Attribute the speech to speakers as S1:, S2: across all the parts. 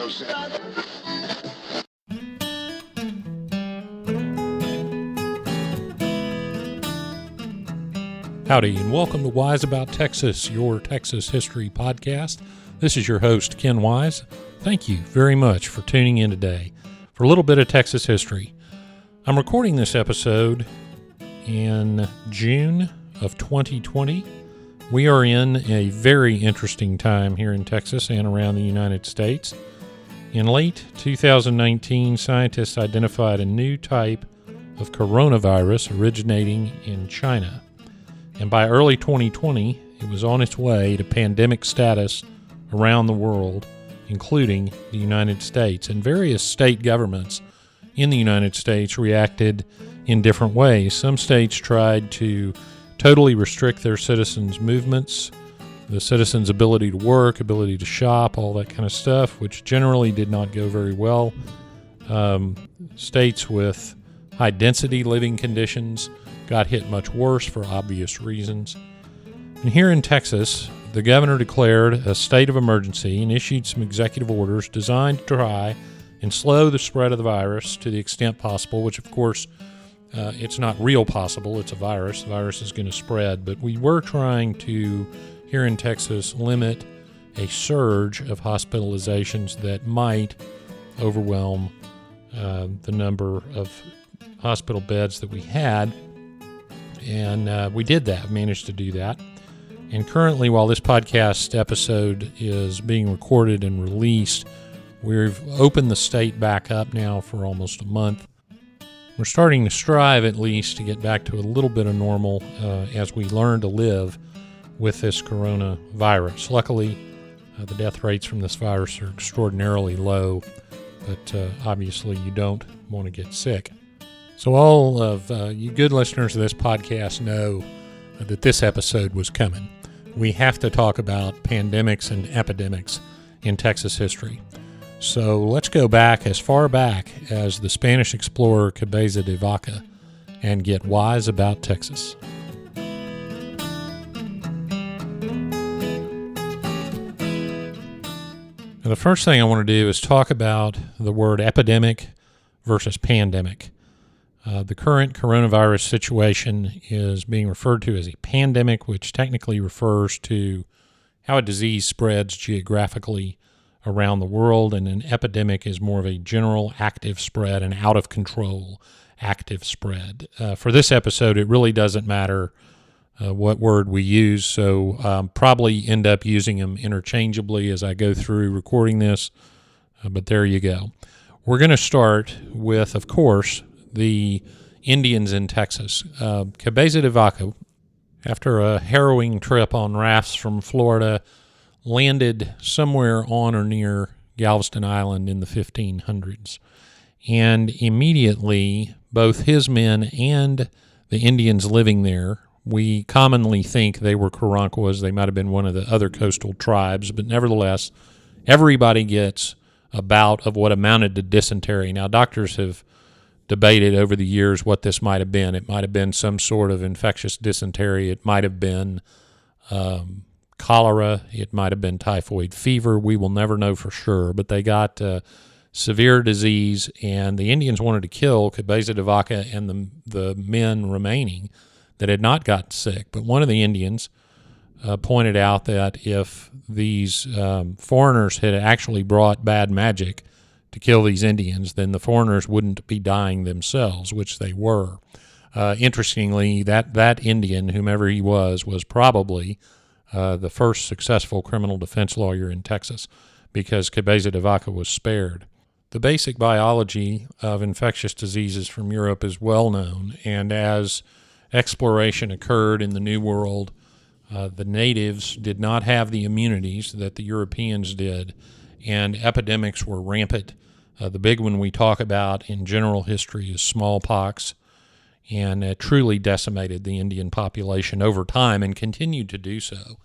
S1: no sense.
S2: Howdy, and welcome to Wise About Texas, your Texas history podcast. This is your host, Ken Wise. Thank you very much for tuning in today for a little bit of Texas history. I'm recording this episode in June of 2020. We are in a very interesting time here in Texas and around the United States. In late 2019, scientists identified a new type of coronavirus originating in China. And by early 2020, it was on its way to pandemic status around the world, including the United States. And various state governments in the United States reacted in different ways. Some states tried to totally restrict their citizens' movements, the citizens' ability to work, ability to shop, all that kind of stuff, which generally did not go very well. States with high-density living conditions got hit much worse for obvious reasons. And here in Texas, the governor declared a state of emergency and issued some executive orders designed to try and slow the spread of the virus to the extent possible, which of course it's not real possible. It's a virus. The virus is going to spread. But we were trying to, here in Texas, limit a surge of hospitalizations that might overwhelm the number of hospital beds that we had. And we did that, managed to do that. And currently, while this podcast episode is being recorded and released, we've opened the state back up now for almost a month. We're starting to strive, at least, to get back to a little bit of normal as we learn to live with this coronavirus. Luckily, the death rates from this virus are extraordinarily low, but obviously you don't want to get sick. So all of you good listeners of this podcast know that this episode was coming. We have to talk about pandemics and epidemics in Texas history. So let's go back as far back as the Spanish explorer Cabeza de Vaca and get wise about Texas. Now, the first thing I want to do is talk about the word epidemic versus pandemic. The current coronavirus situation is being referred to as a pandemic, which technically refers to how a disease spreads geographically around the world, and an epidemic is more of a general active spread, an out-of-control active spread. For this episode, it really doesn't matter what word we use, so probably end up using them interchangeably as I go through recording this, but there you go. We're going to start with, of course, the Indians in Texas. Cabeza de Vaca, after a harrowing trip on rafts from Florida, landed somewhere on or near Galveston Island in the 1500s. And immediately, both his men and the Indians living there, we commonly think they were Karankawas. They might have been one of the other coastal tribes, but nevertheless, everybody gets a bout of what amounted to dysentery. Now, doctors have debated over the years what this might have been. It might have been some sort of infectious dysentery. It might have been cholera. It might have been typhoid fever. We will never know for sure, but they got severe disease, and the Indians wanted to kill Cabeza de Vaca and the men remaining that had not gotten sick. But one of the Indians pointed out that if these foreigners had actually brought bad magic to kill these Indians, then the foreigners wouldn't be dying themselves, which they were. Interestingly, that Indian, whomever he was probably the first successful criminal defense lawyer in Texas, because Cabeza de Vaca was spared. The basic biology of infectious diseases from Europe is well known, and as exploration occurred in the New World, the natives did not have the immunities that the Europeans did, and epidemics were rampant. The big one we talk about in general history is smallpox, and it truly decimated the Indian population over time and continued to do so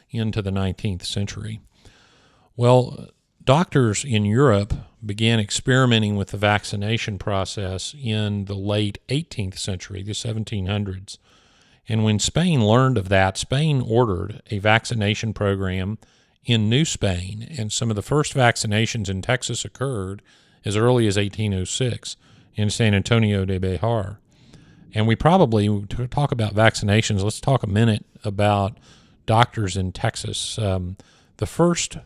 S2: into the 19th century. Well, doctors in Europe began experimenting with the vaccination process in the late 18th century, the 1700s. And when Spain learned of that, Spain ordered a vaccination program in New Spain, and some of the first vaccinations in Texas occurred as early as 1806 in San Antonio de Bejar. And we probably, to talk about vaccinations, let's talk a minute about doctors in Texas. The first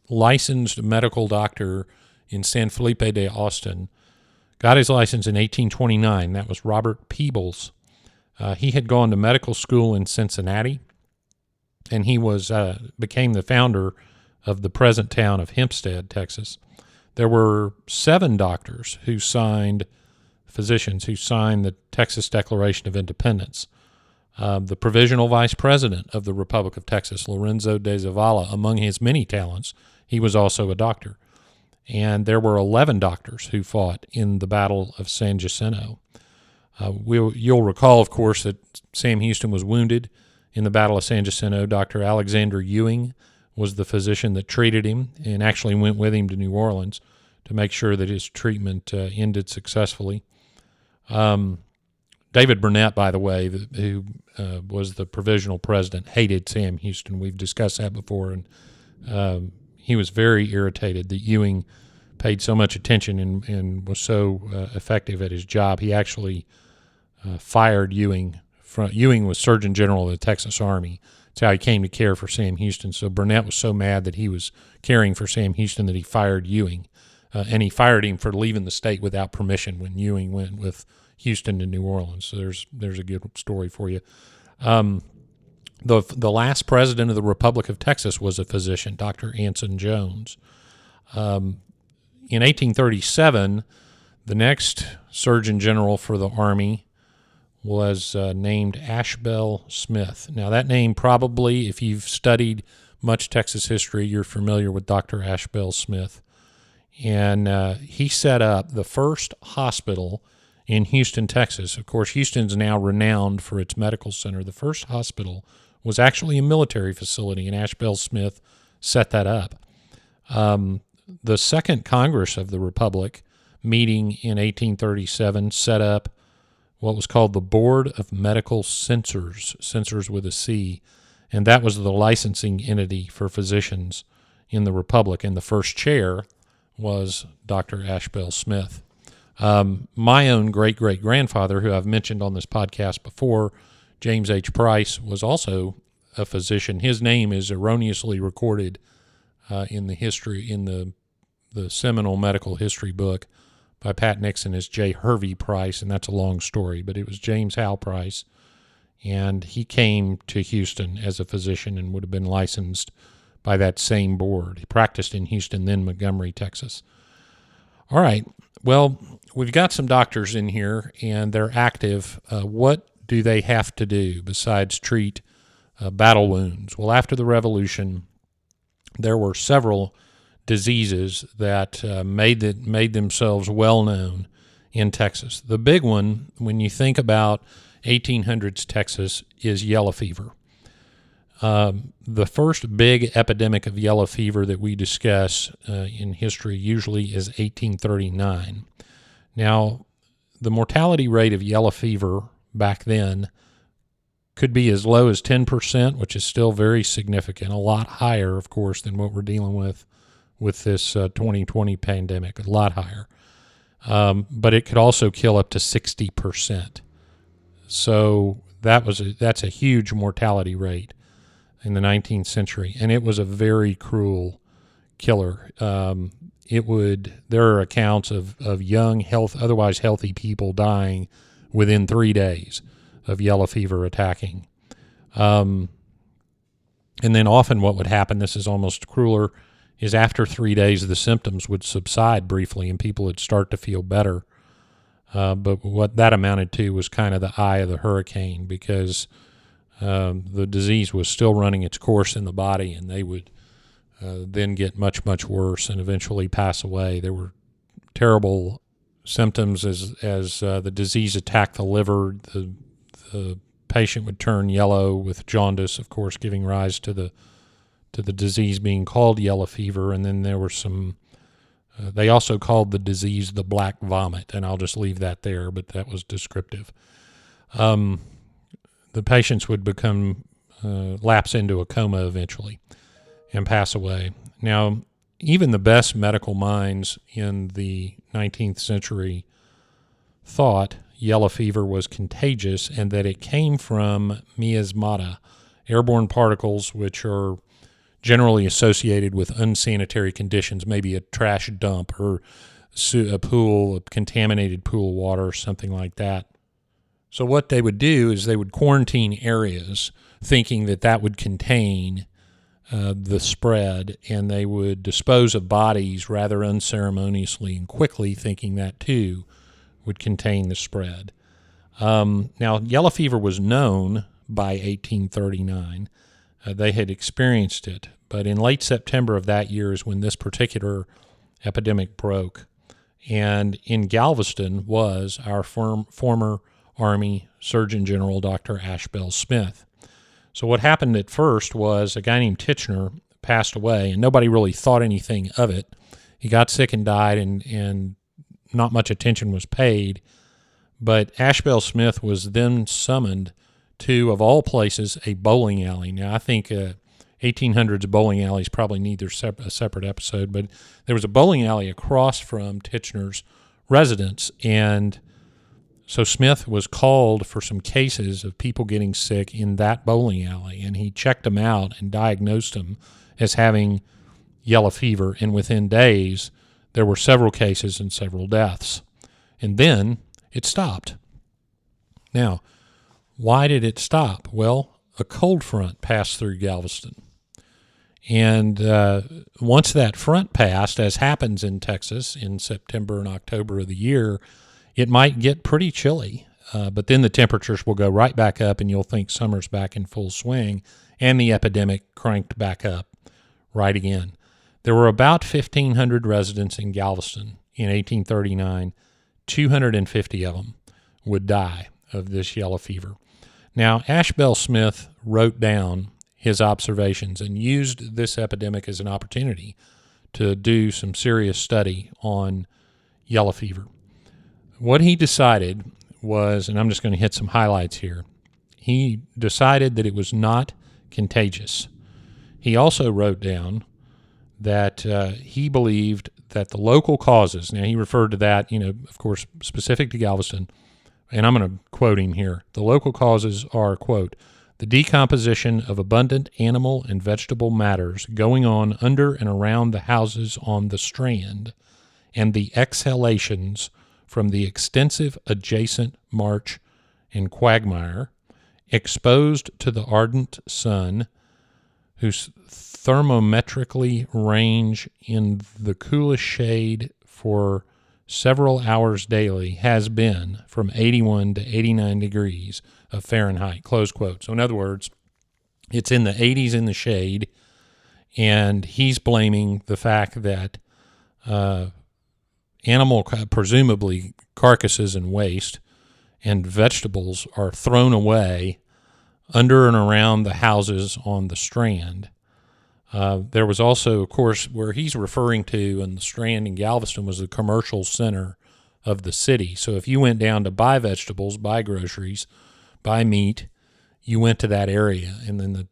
S2: licensed medical doctor in San Felipe de Austin got his license in 1829. That was Robert Peebles. He had gone to medical school in Cincinnati, and he became the founder of the present town of Hempstead, Texas. There were 7 physicians who signed the Texas Declaration of Independence. The provisional vice president of the Republic of Texas, Lorenzo de Zavala, among his many talents, he was also a doctor. And there were 11 doctors who fought in the Battle of San Jacinto. You'll recall, of course, that Sam Houston was wounded in the Battle of San Jacinto. Dr. Alexander Ewing was the physician that treated him and actually went with him to New Orleans to make sure that his treatment ended successfully. David Burnett, by the way, who was the provisional president, hated Sam Houston. We've discussed that before, and he was very irritated that Ewing paid so much attention and was so effective at his job. He actually fired Ewing. Ewing was Surgeon General of the Texas Army. That's how he came to care for Sam Houston. So Burnett was so mad that he was caring for Sam Houston that he fired Ewing. And he fired him for leaving the state without permission when Ewing went with Houston to New Orleans. So there's a good story for you. The last president of the Republic of Texas was a physician, Dr. Anson Jones. In 1837, the next Surgeon General for the Army was named Ashbel Smith. Now, that name probably, if you've studied much Texas history, you're familiar with Dr. Ashbel Smith. And he set up the first hospital in Houston, Texas. Of course, Houston's now renowned for its medical center. The first hospital was actually a military facility, and Ashbel Smith set that up. The Second Congress of the Republic, meeting in 1837, set up what was called the Board of Medical Censors with a C, and that was the licensing entity for physicians in the Republic, and the first chair was Dr. Ashbel Smith. My own great-great-grandfather, who I've mentioned on this podcast before, James H. Price, was also a physician. His name is erroneously recorded in the seminal medical history book by Pat Nixon as J. Hervey Price, and that's a long story, but it was James Hal Price, and he came to Houston as a physician and would have been licensed by that same board. He practiced in Houston, then Montgomery, Texas. All right, well, we've got some doctors in here, and they're active. What do they have to do besides treat battle wounds? Well, after the Revolution, there were several diseases that made themselves well known in Texas. The big one, when you think about 1800s Texas, is yellow fever. The first big epidemic of yellow fever that we discuss in history usually is 1839. Now, the mortality rate of yellow fever back then could be as low as 10%, which is still very significant, a lot higher, of course, than what we're dealing with this 2020 pandemic, a lot higher. But it could also kill up to 60%. So that's a huge mortality rate in the 19th century, and it was a very cruel killer. There are accounts of young, otherwise healthy people dying within 3 days of yellow fever attacking. And then often what would happen, this is almost crueler, is after 3 days the symptoms would subside briefly and people would start to feel better. But what that amounted to was kind of the eye of the hurricane, because the disease was still running its course in the body, and they would then get much, much worse and eventually pass away. There were terrible symptoms as the disease attacked the liver. The patient would turn yellow with jaundice, of course, giving rise to the disease being called yellow fever. And then there were some, they also called the disease the black vomit, and I'll just leave that there, but that was descriptive. The patients would lapse into a coma eventually. and pass away. Now, even the best medical minds in the 19th century thought yellow fever was contagious and that it came from miasmata, airborne particles which are generally associated with unsanitary conditions, maybe a trash dump or a pool, a contaminated pool of water, or something like that. So what they would do is they would quarantine areas thinking that that would contain the spread, and they would dispose of bodies rather unceremoniously and quickly, thinking that too would contain the spread. Now, yellow fever was known by 1839. They had experienced it, but in late September of that year is when this particular epidemic broke. And in Galveston was our former Army Surgeon General, Dr. Ashbel Smith. So what happened at first was a guy named Titchener passed away, and nobody really thought anything of it. He got sick and died, and not much attention was paid. But Ashbel Smith was then summoned to, of all places, a bowling alley. Now, I think 1800s bowling alleys probably need a separate episode, but there was a bowling alley across from Titchener's residence, and so Smith was called for some cases of people getting sick in that bowling alley, and he checked them out and diagnosed them as having yellow fever, and within days there were several cases and several deaths. And then it stopped. Now, why did it stop? Well, a cold front passed through Galveston. And once that front passed, as happens in Texas in September and October of the year, it might get pretty chilly, but then the temperatures will go right back up, and you'll think summer's back in full swing, and the epidemic cranked back up right again. There were about 1,500 residents in Galveston in 1839. 250 of them would die of this yellow fever. Now, Ashbel Smith wrote down his observations and used this epidemic as an opportunity to do some serious study on yellow fever. What he decided was, and I'm just going to hit some highlights here, he decided that it was not contagious. He also wrote down that he believed that the local causes, now he referred to that, of course, specific to Galveston, and I'm going to quote him here. The local causes are, quote, the decomposition of abundant animal and vegetable matters going on under and around the houses on the Strand, and the exhalations from the extensive adjacent marsh and quagmire, exposed to the ardent sun, whose thermometrically range in the coolest shade for several hours daily has been from 81 to 89 degrees of Fahrenheit, close quote. So in other words, it's in the 80s in the shade, and he's blaming the fact that animal, presumably carcasses and waste, and vegetables are thrown away under and around the houses on the Strand. There was also, of course, where he's referring to in the Strand in Galveston was the commercial center of the city. So if you went down to buy vegetables, buy groceries, buy meat, you went to that area, and then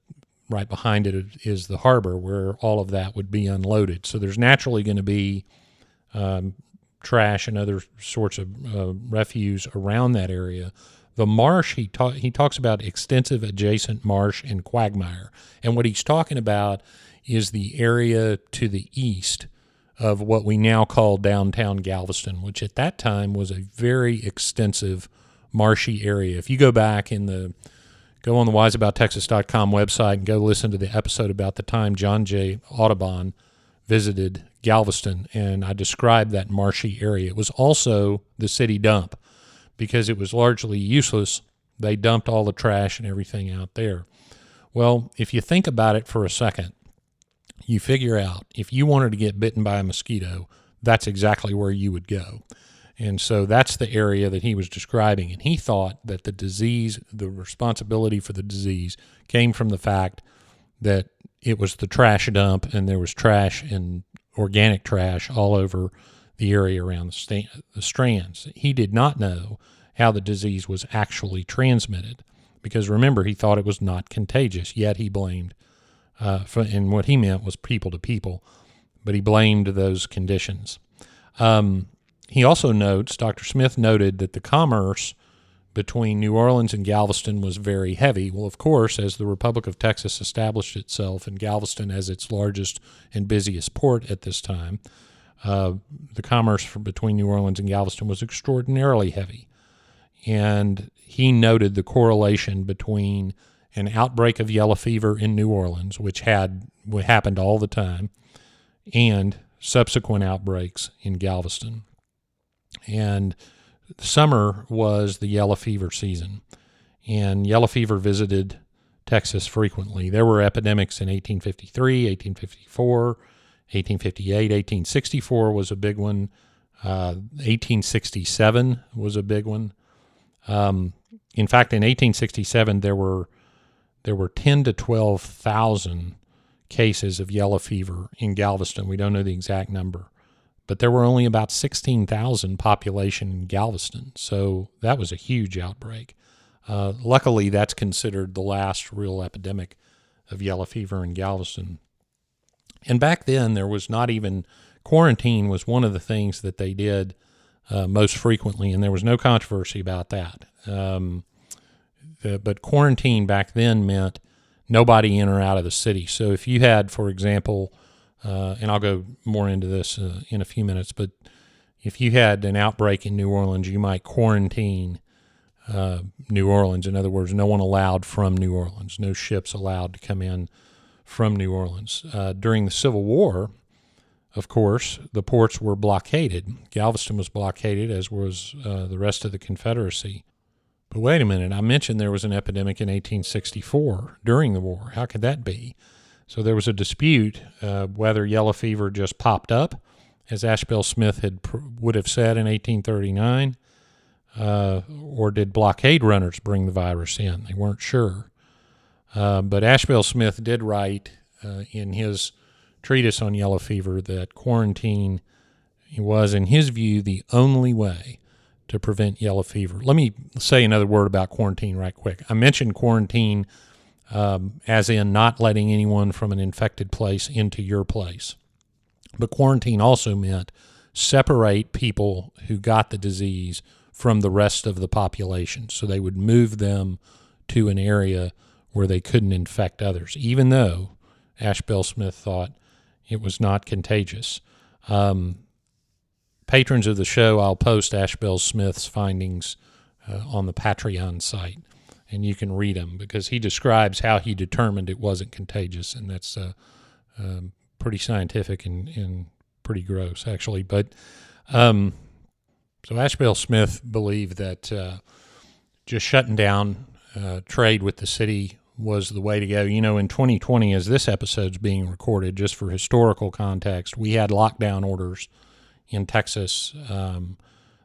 S2: right behind it is the harbor where all of that would be unloaded. So there's naturally going to be trash and other sorts of refuse around that area. The marsh, he talks about extensive adjacent marsh and quagmire. And what he's talking about is the area to the east of what we now call downtown Galveston, which at that time was a very extensive marshy area. If you go back go on the wiseabouttexas.com website and go listen to the episode about the time John J. Audubon visited Galveston, and I described that marshy area. It was also the city dump because it was largely useless. They dumped all the trash and everything out there. Well, if you think about it for a second, you figure out if you wanted to get bitten by a mosquito, that's exactly where you would go. And so that's the area that he was describing. And he thought that the responsibility for the disease came from the fact that it was the trash dump, and there was trash and organic trash all over the area around the Strands. He did not know how the disease was actually transmitted because, remember, he thought it was not contagious, yet he blamed And what he meant was people to people, but he blamed those conditions. He also notes, Dr. Smith noted, that the commerce between New Orleans and Galveston was very heavy. Well, of course, as the Republic of Texas established itself and Galveston as its largest and busiest port at this time, the commerce between New Orleans and Galveston was extraordinarily heavy. And he noted the correlation between an outbreak of yellow fever in New Orleans, which happened all the time, and subsequent outbreaks in Galveston. And summer was the yellow fever season, and yellow fever visited Texas frequently. There were epidemics in 1853, 1854, 1858, 1864 was a big one. 1867 was a big one. In fact, in 1867, there were 10 to 12,000 cases of yellow fever in Galveston. We don't know the exact number, but there were only about 16,000 population in Galveston, so that was a huge outbreak. Luckily, that's considered the last real epidemic of yellow fever in Galveston. And back then, there was not even quarantine was one of the things that they did most frequently, and there was no controversy about that. But quarantine back then meant nobody in or out of the city. So if you had, for example, and I'll go more into this in a few minutes, but if you had an outbreak in New Orleans, you might quarantine New Orleans. In other words, no one allowed from New Orleans, no ships allowed to come in from New Orleans. During the Civil War, of course, the ports were blockaded. Galveston was blockaded, as was the rest of the Confederacy. But wait a minute, I mentioned there was an epidemic in 1864 during the war. How could that be? So there was a dispute whether yellow fever just popped up, as Ashbel Smith would have said in 1839, or did blockade runners bring the virus in? They weren't sure. But Ashbel Smith did write in his treatise on yellow fever that quarantine was, in his view, the only way to prevent yellow fever. Let me say another word about quarantine right quick. I mentioned quarantine as in not letting anyone from an infected place into your place. But quarantine also meant separate people who got the disease from the rest of the population. So they would move them to an area where they couldn't infect others, even though Ashbel Smith thought it was not contagious. Patrons of the show, I'll post Ashbel Smith's findings on the Patreon site, and you can read them because he describes how he determined it wasn't contagious, and that's pretty scientific and pretty gross, actually. But so Ashbel Smith believed that just shutting down trade with the city was the way to go. You know, in 2020, as this episode's being recorded, just for historical context, we had lockdown orders in Texas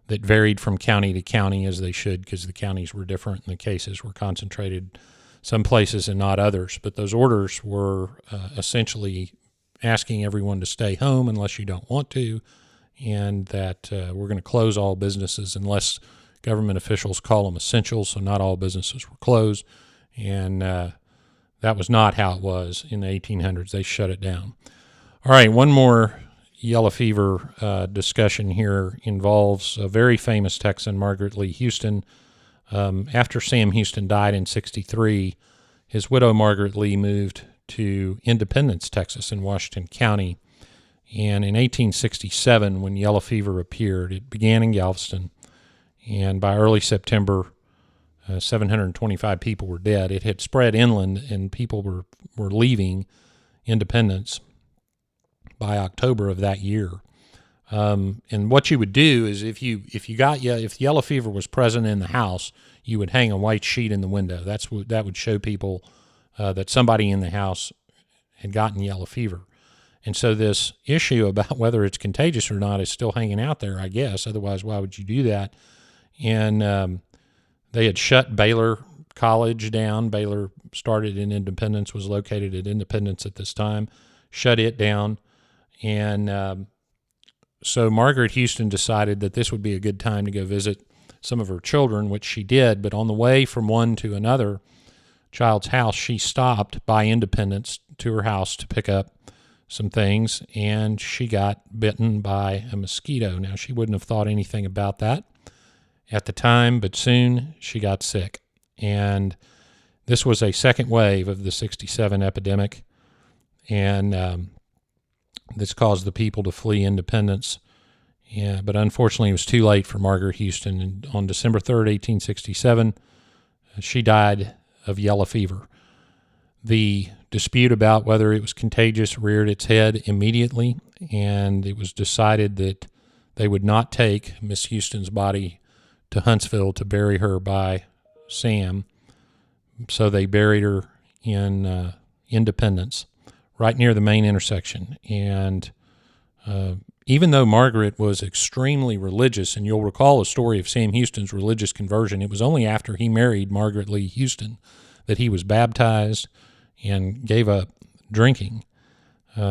S2: that varied from county to county, as they should, because the counties were different and the cases were concentrated some places and not others. But those orders were essentially asking everyone to stay home unless you don't want to, and that we're going to close all businesses unless government officials call them essential, so not all businesses were closed. And that was not how it was in the 1800s. They shut it down. All right, one more yellow fever discussion here involves a very famous Texan, Margaret Lee Houston. After Sam Houston died in 1963, his widow, Margaret Lee, moved to Independence, Texas, in Washington County. And in 1867, when yellow fever appeared, it began in Galveston. And by early September, 725 people were dead. It had spread inland, and people were leaving Independence by October of that year. And what you would do is if yellow fever was present in the house, you would hang a white sheet in the window. That would show people that somebody in the house had gotten yellow fever. And so this issue about whether it's contagious or not is still hanging out there, I guess. Otherwise, why would you do that? And they had shut Baylor College down. Baylor started in Independence, was located at Independence at this time, shut it down. And so Margaret Houston decided that this would be a good time to go visit some of her children, which she did. But on the way from one to another, child's house, she stopped by Independence to her house to pick up some things, and she got bitten by a mosquito. Now, she wouldn't have thought anything about that at the time, but soon she got sick. And this was a second wave of the 67 epidemic, and this caused the people to flee Independence. Yeah, but unfortunately, it was too late for Margaret Houston. And on December 3rd, 1867, she died of yellow fever. The dispute about whether it was contagious reared its head immediately, and it was decided that they would not take Miss Houston's body to Huntsville to bury her by Sam. So they buried her in Independence, right near the main intersection. And even though Margaret was extremely religious, and you'll recall the story of Sam Houston's religious conversion, it was only after he married Margaret Lee Houston that he was baptized and gave up drinking.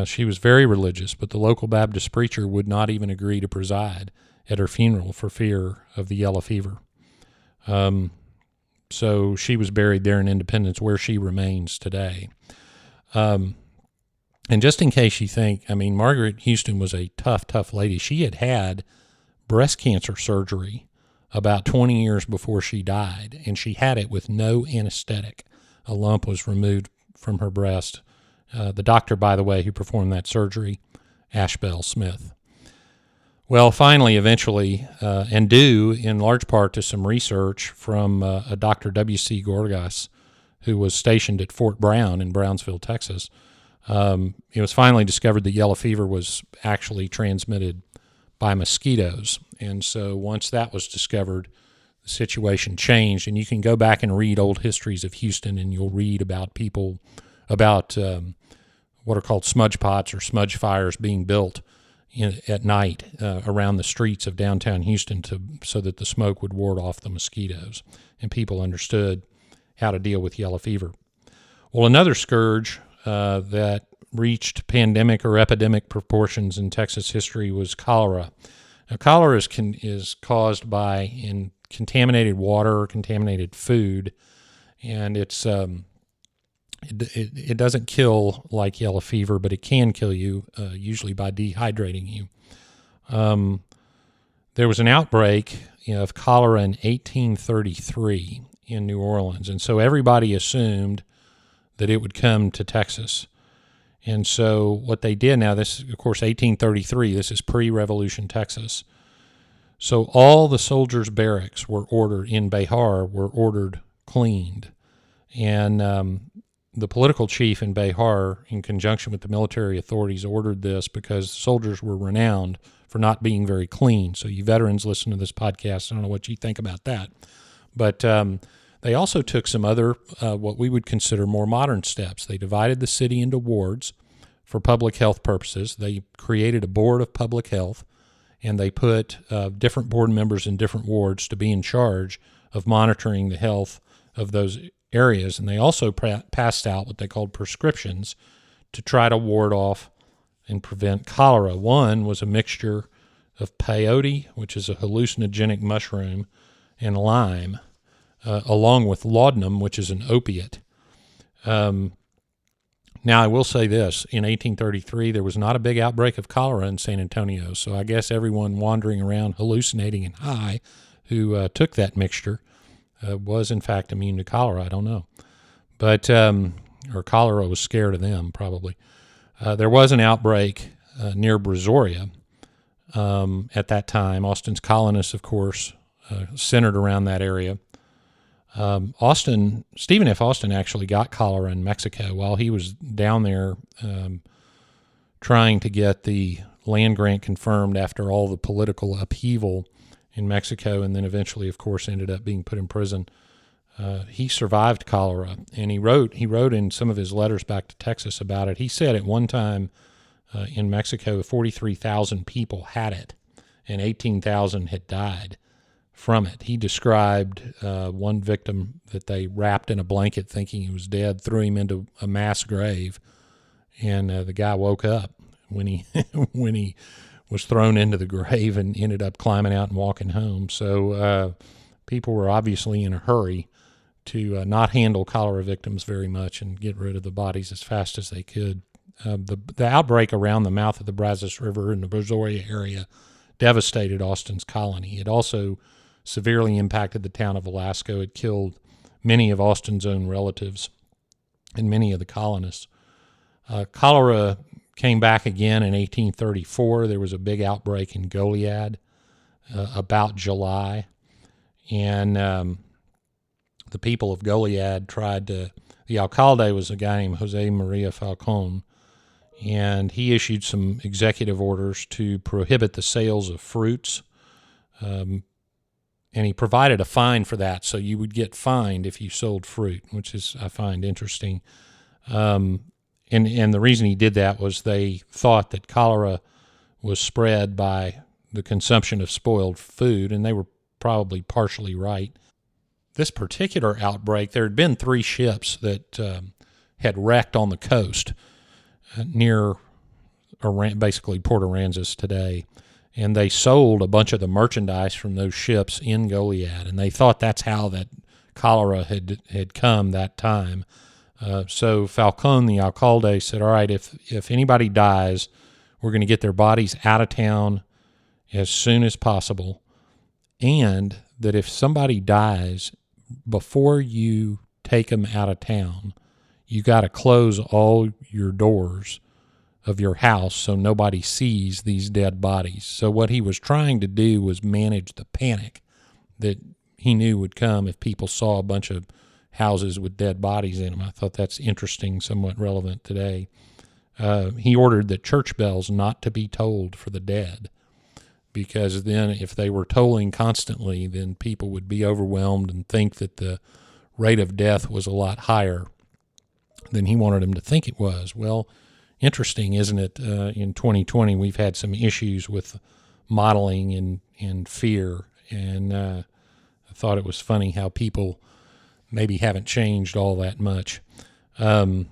S2: She was very religious, but the local Baptist preacher would not even agree to preside at her funeral for fear of the yellow fever. So she was buried there in Independence, where she remains today. And just in case you think, Margaret Houston was a tough lady. She had had breast cancer surgery about 20 years before she died, and she had it with no anesthetic. A lump was removed from her breast. The doctor, by the way, who performed that surgery, Ashbel Smith. Well, finally, eventually, and due in large part to some research from a Dr. W.C. Gorgas, who was stationed at Fort Brown in Brownsville, Texas, it was finally discovered that yellow fever was actually transmitted by mosquitoes. And so once that was discovered, the situation changed. And you can go back and read old histories of Houston, and you'll read about people, about what are called smudge pots or smudge fires being built at night around the streets of downtown Houston so that the smoke would ward off the mosquitoes, and people understood how to deal with yellow fever. Well, another scourge that reached pandemic or epidemic proportions in Texas history was cholera. Now, cholera is caused by contaminated water or contaminated food, and it doesn't kill like yellow fever, but it can kill you, usually by dehydrating you. There was an outbreak of cholera in 1833 in New Orleans, and so everybody assumed that it would come to Texas. And so what they did, now this is, of course, 1833, this is pre-Revolution Texas. So all the soldiers' barracks were ordered in Behar were ordered cleaned. And the political chief in Behar, in conjunction with the military authorities, ordered this because soldiers were renowned for not being very clean. So you veterans listen to this podcast, I don't know what you think about that. But they also took some other, what we would consider more modern steps. They divided the city into wards for public health purposes. They created a board of public health, and they put different board members in different wards to be in charge of monitoring the health of those areas. And they also passed out what they called prescriptions to try to ward off and prevent cholera. One was a mixture of peyote, which is a hallucinogenic mushroom, and lime, along with laudanum, which is an opiate. Now, I will say this. In 1833, there was not a big outbreak of cholera in San Antonio, so I guess everyone wandering around hallucinating and high who took that mixture was, in fact, immune to cholera. I don't know. But, or cholera was scared of them, probably. There was an outbreak near Brazoria at that time. Austin's colonists, of course, centered around that area. Stephen F. Austin actually got cholera in Mexico while he was down there trying to get the land grant confirmed after all the political upheaval in Mexico, and then eventually, of course, ended up being put in prison. He survived cholera, and he wrote in some of his letters back to Texas about it. He said at one time in Mexico, 43,000 people had it, and 18,000 had died from it. He described one victim that they wrapped in a blanket thinking he was dead, threw him into a mass grave, and the guy woke up when he when he was thrown into the grave and ended up climbing out and walking home. So people were obviously in a hurry not handle cholera victims very much and get rid of the bodies as fast as they could. The outbreak around the mouth of the Brazos River in the Brazoria area devastated Austin's colony. It also severely impacted the town of Velasco. It killed many of Austin's own relatives and many of the colonists. Cholera came back again in 1834. There was a big outbreak in Goliad about July, and the people of Goliad the alcalde was a guy named Jose Maria Falcon, and he issued some executive orders to prohibit the sales of fruits, and he provided a fine for that, so you would get fined if you sold fruit, which is, I find, interesting. And the reason he did that was they thought that cholera was spread by the consumption of spoiled food, and they were probably partially right. This particular outbreak, there had been 3 ships that had wrecked on the coast near basically Port Aransas today, and they sold a bunch of the merchandise from those ships in Goliad, and they thought that's how that cholera had come that time. So Falcon, the alcalde, said, all right, if anybody dies, we're going to get their bodies out of town as soon as possible, and that if somebody dies, before you take them out of town, you got to close all your doors of your house so nobody sees these dead bodies. So what he was trying to do was manage the panic that he knew would come if people saw a bunch of houses with dead bodies in them. I thought that's interesting, somewhat relevant today. He ordered the church bells not to be tolled for the dead, because then if they were tolling constantly, then people would be overwhelmed and think that the rate of death was a lot higher than he wanted them to think it was. Well, interesting, isn't it? In 2020, we've had some issues with modeling and fear, and I thought it was funny how people maybe haven't changed all that much. The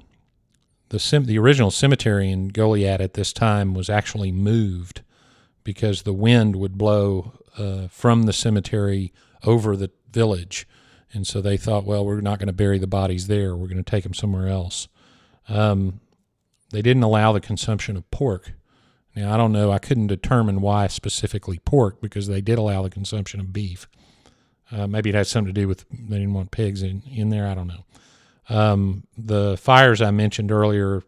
S2: original cemetery in Goliad at this time was actually moved because the wind would blow from the cemetery over the village. And so they thought, well, we're not going to bury the bodies there. We're going to take them somewhere else. They didn't allow the consumption of pork. Now, I don't know. I couldn't determine why specifically pork, because they did allow the consumption of beef. Maybe it had something to do with they didn't want pigs in there. I don't know. The fires I mentioned earlier,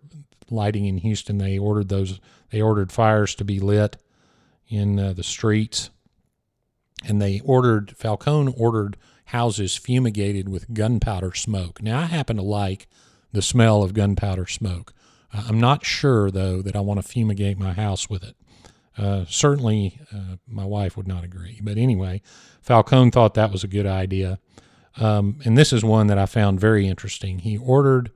S2: lighting in Houston, they ordered fires to be lit in the streets, and Falcone ordered houses fumigated with gunpowder smoke. Now, I happen to like the smell of gunpowder smoke. I'm not sure, though, that I want to fumigate my house with it. Certainly, my wife would not agree. But anyway, Falcone thought that was a good idea. And this is one that I found very interesting. He ordered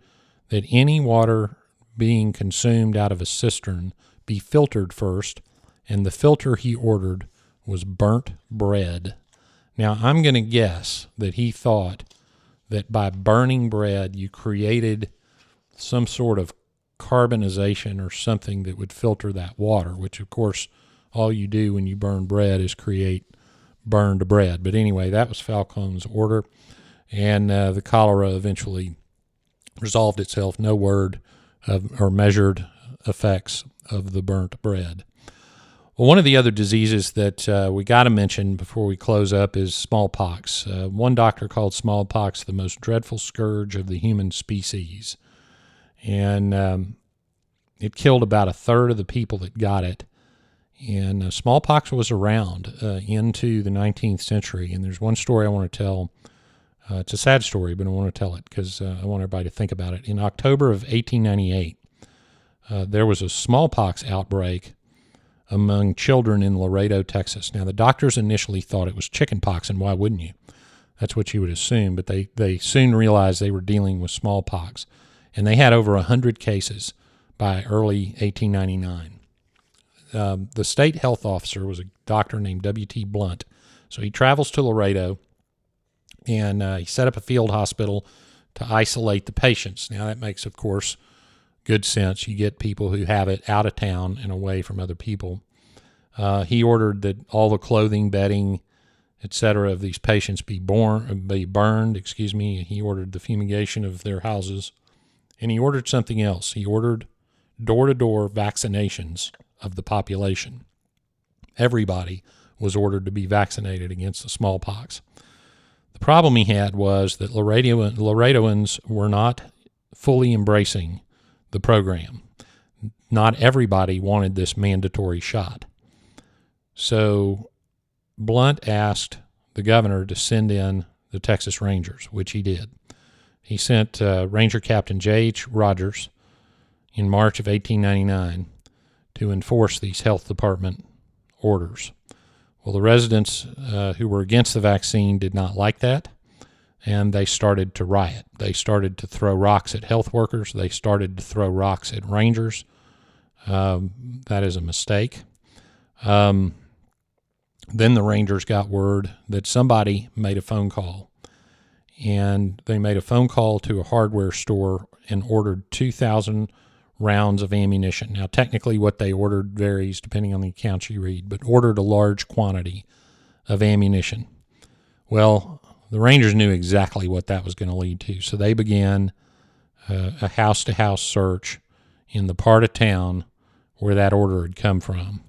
S2: that any water being consumed out of a cistern be filtered first, and the filter he ordered was burnt bread. Now, I'm going to guess that he thought that by burning bread, you created some sort of carbonization or something that would filter that water, which, of course, all you do when you burn bread is create burned bread. But anyway, that was Falcone's order, and the cholera eventually resolved itself. No word or measured effects of the burnt bread. Well, one of the other diseases that we got to mention before we close up is smallpox. One doctor called smallpox the most dreadful scourge of the human species. And it killed about a third of the people that got it. And smallpox was around into the 19th century. And there's one story I want to tell. It's a sad story, but I want to tell it because I want everybody to think about it. In October of 1898, there was a smallpox outbreak among children in Laredo, Texas. Now, the doctors initially thought it was chickenpox, and why wouldn't you? That's what you would assume, but they soon realized they were dealing with smallpox. And they had over 100 cases by early 1899. The state health officer was a doctor named W.T. Blunt. So he travels to Laredo, and he set up a field hospital to isolate the patients. Now, that makes, of course, good sense. You get people who have it out of town and away from other people. He ordered that all the clothing, bedding, etc., of these patients be burned. He ordered the fumigation of their houses, and he ordered something else. He ordered door-to-door vaccinations of the population. Everybody was ordered to be vaccinated against the smallpox. The problem he had was that Laredoans were not fully embracing the program. Not everybody wanted this mandatory shot. So Blunt asked the governor to send in the Texas Rangers, which he did. He sent Ranger Captain J.H. Rogers in March of 1899 to enforce these health department orders. Well, the residents who were against the vaccine did not like that, and they started to riot. They started to throw rocks at health workers. They started to throw rocks at rangers. That is a mistake. Then the Rangers got word that somebody made a phone call, and they made a phone call to a hardware store and ordered 2,000 rounds of ammunition. Now, technically what they ordered varies depending on the accounts you read, but ordered a large quantity of ammunition. Well, the Rangers knew exactly what that was going to lead to, so they began a house-to-house search in the part of town where that order had come from.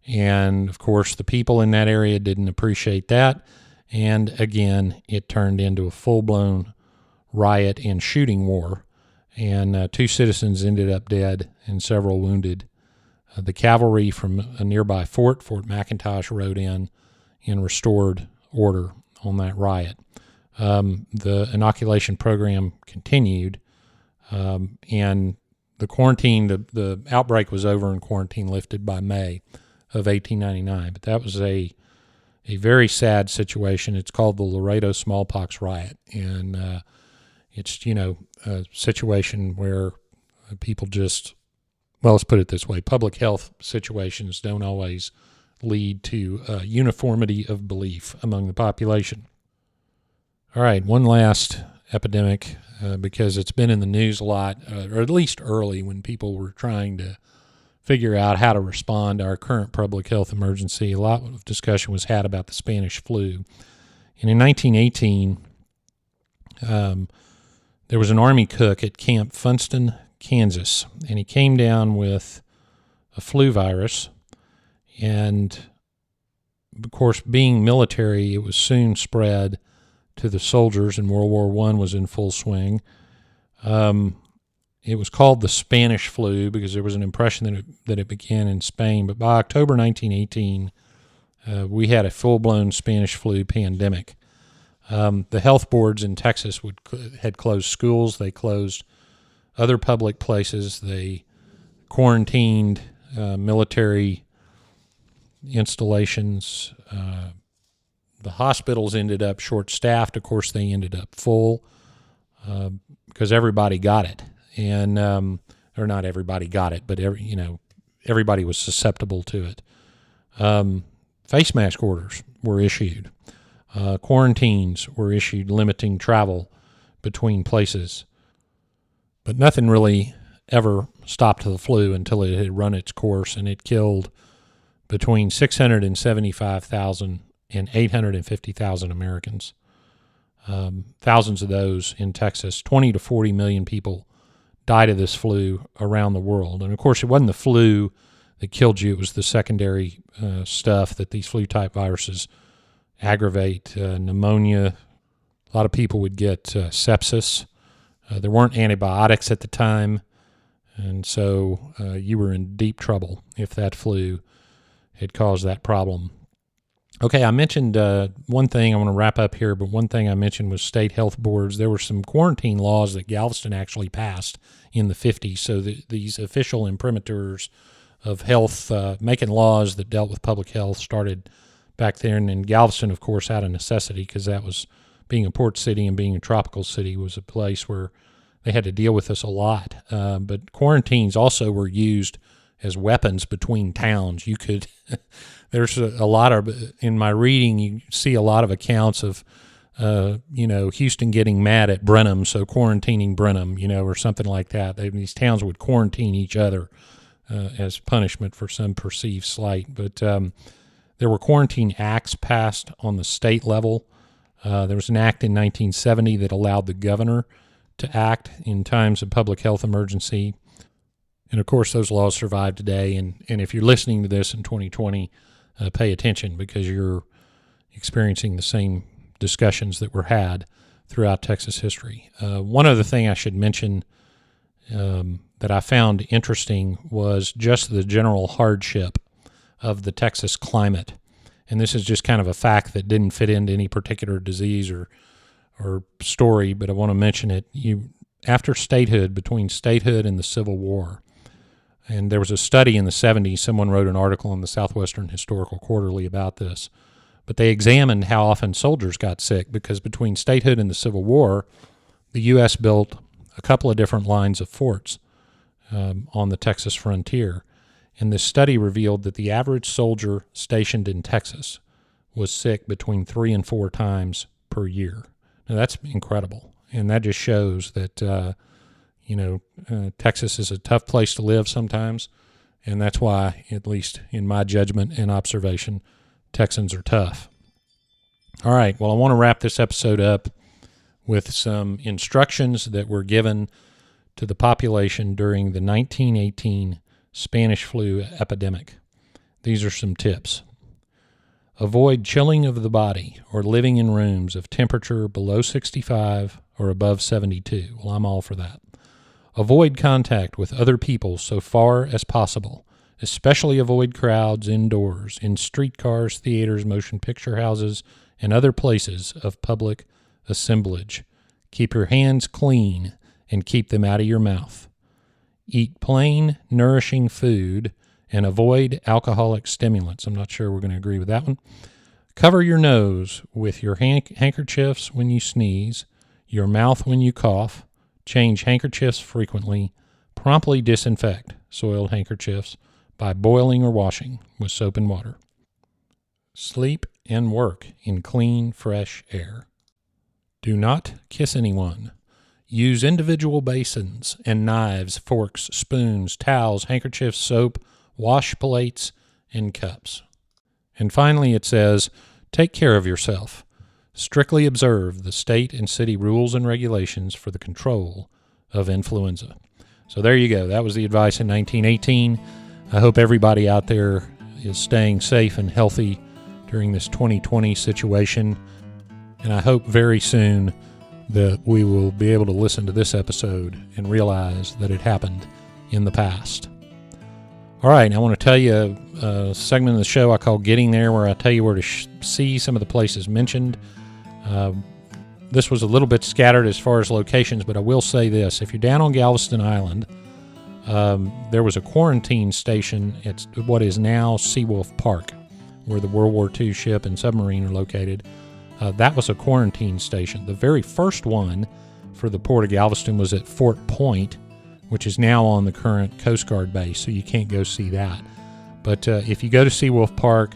S2: And, of course, the people in that area didn't appreciate that, and, again, it turned into a full-blown riot and shooting war, and 2 citizens ended up dead and several wounded. The cavalry from a nearby Fort McIntosh, rode in and restored order on that riot. The inoculation program continued, and the quarantine, the outbreak was over and quarantine lifted by May of 1899. But that was a very sad situation. It's called the Laredo smallpox riot, and it's, a situation where people just, well, let's put it this way, public health situations don't always lead to uniformity of belief among the population. All right, one last epidemic, because it's been in the news a lot, or at least early when people were trying to figure out how to respond to our current public health emergency. A lot of discussion was had about the Spanish flu. And in 1918, there was an Army cook at Camp Funston, Kansas, and he came down with a flu virus. And, of course, being military, it was soon spread to the soldiers, and World War I was in full swing. It was called the Spanish flu because there was an impression that it began in Spain. But by October 1918, we had a full-blown Spanish flu pandemic. The health boards in Texas had closed schools. They closed other public places. They quarantined military installations. The hospitals ended up short-staffed. Of course, they ended up full because everybody got it. And or not everybody got it, but everybody was susceptible to it. Face mask orders were issued. Quarantines were issued limiting travel between places. But nothing really ever stopped the flu until it had run its course, and it killed between 675,000 and 850,000 Americans. Thousands of those in Texas. 20 to 40 million people died of this flu around the world. And, of course, it wasn't the flu that killed you. It was the secondary stuff that these flu-type viruses aggravate. Pneumonia. A lot of people would get sepsis. There weren't antibiotics at the time, and so you were in deep trouble if that flu had caused that problem. Okay, I mentioned one thing. I want to wrap up here, but one thing I mentioned was state health boards. There were some quarantine laws that Galveston actually passed in the 50s, so these official imprimaturs of health making laws that dealt with public health started back there. And Galveston, of course, out of necessity, because that was, being a port city and being a tropical city, was a place where they had to deal with this a lot. But quarantines also were used as weapons between towns. You could... There's a lot of, in my reading, you see a lot of accounts of, Houston getting mad at Brenham, so quarantining Brenham, or something like that. These towns would quarantine each other as punishment for some perceived slight. But There were quarantine acts passed on the state level. There was an act in 1970 that allowed the governor to act in times of public health emergency. And, of course, those laws survive today. And if you're listening to this in 2020, pay attention because you're experiencing the same discussions that were had throughout Texas history. One other thing I should mention that I found interesting was just the general hardship of the Texas climate. And this is just kind of a fact that didn't fit into any particular disease or story, but I want to mention it. After statehood, between statehood and the Civil War, and there was a study in the 70s, someone wrote an article in the Southwestern Historical Quarterly about this, but they examined how often soldiers got sick because between statehood and the Civil War, the U.S. built a couple of different lines of forts on the Texas frontier. And this study revealed that the average soldier stationed in Texas was sick between 3 and 4 times per year. Now, that's incredible. And that just shows that, Texas is a tough place to live sometimes. And that's why, at least in my judgment and observation, Texans are tough. All right, well, I want to wrap this episode up with some instructions that were given to the population during the 1918 Spanish flu epidemic. These are some tips. Avoid chilling of the body or living in rooms of temperature below 65 or above 72. Well, I'm all for that. Avoid contact with other people so far as possible. Especially avoid crowds indoors, in streetcars, theaters, motion picture houses, and other places of public assemblage. Keep your hands clean and keep them out of your mouth. Eat plain, nourishing food and avoid alcoholic stimulants. I'm not sure we're going to agree with that one. Cover your nose with your handkerchiefs when you sneeze, your mouth when you cough. Change handkerchiefs frequently. Promptly disinfect soiled handkerchiefs by boiling or washing with soap and water. Sleep and work in clean, fresh air. Do not kiss anyone. Use individual basins and knives, forks, spoons, towels, handkerchiefs, soap, wash plates, and cups. And finally it says, take care of yourself. Strictly observe the state and city rules and regulations for the control of influenza. So there you go. That was the advice in 1918. I hope everybody out there is staying safe and healthy during this 2020 situation. And I hope very soon that we will be able to listen to this episode and realize that it happened in the past. All right, I want to tell you a segment of the show I call Getting There, where I tell you where to see some of the places mentioned. This was a little bit scattered as far as locations, but I will say this. If you're down on Galveston Island, there was a quarantine station at what is now Seawolf Park, where the World War II ship and submarine are located. That was a quarantine station. The very first one for the Port of Galveston was at Fort Point, which is now on the current Coast Guard base, so you can't go see that. But if you go to Seawolf Park,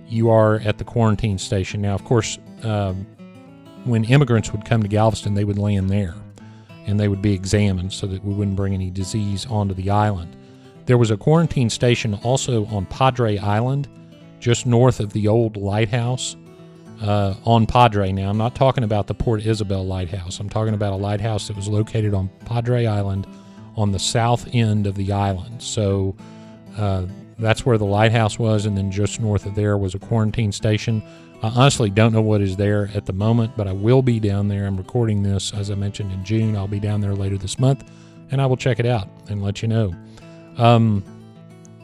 S2: you are at the quarantine station. Now, of course, when immigrants would come to Galveston, they would land there, and they would be examined so that we wouldn't bring any disease onto the island. There was a quarantine station also on Padre Island, just north of the old lighthouse on Padre. Now, I'm not talking about the Port Isabel lighthouse. I'm talking about a lighthouse that was located on Padre Island on the south end of the island. So that's where the lighthouse was, and then just north of there was a quarantine station. I honestly don't know what is there at the moment, but I will be down there. I'm recording this, as I mentioned, in June. I'll be down there later this month, and I will check it out and let you know.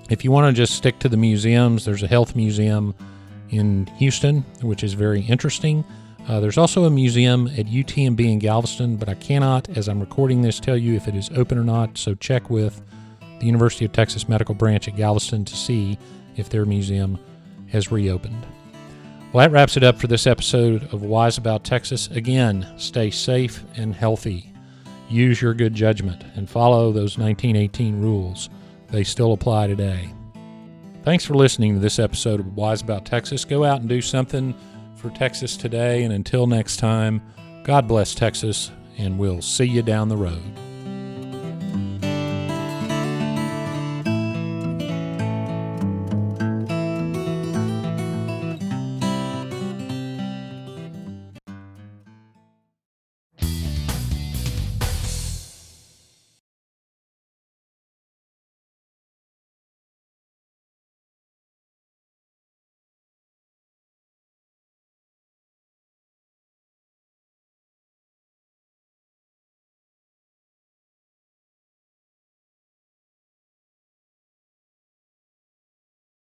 S2: If you want to just stick to the museums, there's a health museum in Houston, which is very interesting. There's also a museum at UTMB in Galveston, but I cannot, as I'm recording this, tell you if it is open or not, so check with the University of Texas Medical Branch at Galveston to see if their museum has reopened. Well, that wraps it up for this episode of Wise About Texas. Again, stay safe and healthy. Use your good judgment and follow those 1918 rules. They still apply today. Thanks for listening to this episode of Wise About Texas. Go out and do something for Texas today, and until next time, God bless Texas, and we'll see you down the road.